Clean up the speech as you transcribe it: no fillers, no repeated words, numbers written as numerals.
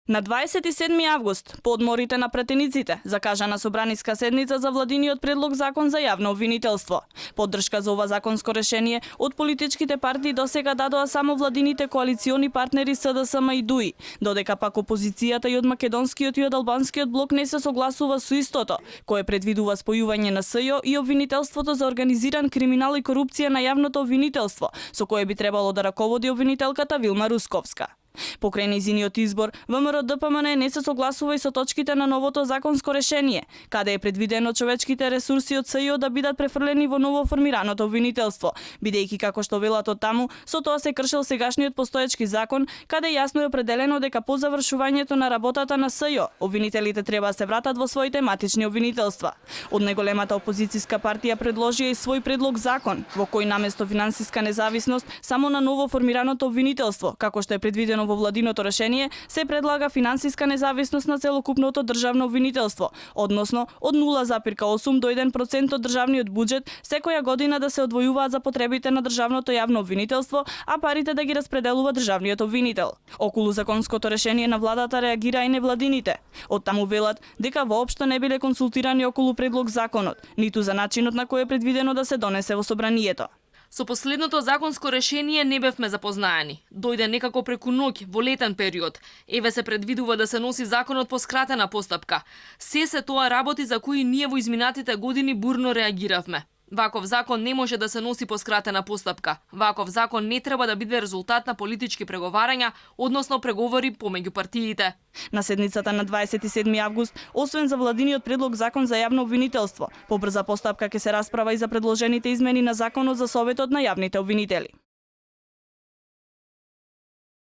На 27 август, по одморите на пратениците, закажана собраниска седница за владиниот предлог закон за јавно обвинителство. Поддршка за ова законско решение од политичките партии досега дадоа само владините коалициони партнери СДСМ и ДУИ, додека пак опозицијата и од македонскиот и од албанскиот блок не се согласува со истото, кое предвидува спојување на СЈО и обвинителството за организиран криминал и корупција на јавното обвинителство, со кое би требало да раководи обвинителката Вилма Русковска. Покрај нејзиниот избор, ВМРО-ДПМН не се согласува и со точките на новото законско решение, каде е предвидено човечките ресурси од СЈО да бидат префрлени во ново формираното обвинителство, бидејќи како што велат од таму, со тоа се кршел сегашниот постоечки закон, каде јасно е определено дека по завршувањето на работата на СЈО, обвинителите треба да се вратат во своите матични обвинителства. Од неголемата опозицијска партија предложија и свој предлог закон, во кој наместо финансиска независност само на ново формираното обвинителство, како што е предвидено во владиното решение, се предлага финансиска независност на целокупното државно обвинителство, односно од 0,8 до 1% од државниот буџет секоја година да се одвојуваат за потребите на државното јавно обвинителство, а парите да ги распределува државниот обвинител. Околу законското решение на владата реагира и невладините. Од таму велат дека воопшто не биле консултирани околу предлог законот, ниту за начинот на кој е предвидено да се донесе во собранието. Со последното законско решение не бевме запознаени. Дојде некако преку ноќ, во летен период. Еве се предвидува да се носи законот по скратена постапка. Се тоа работи за кои ние во изминатите години бурно реагиравме. Ваков закон не може да се носи по скратена постапка. Ваков закон не треба да биде резултат на политички преговарања, односно преговори помеѓу партиите. На седницата на 27 август, освен за владиниот предлог закон за јавно обвинителство, по брза постапка ќе се расправа и за предложените измени на законот за Советот на јавните обвинители.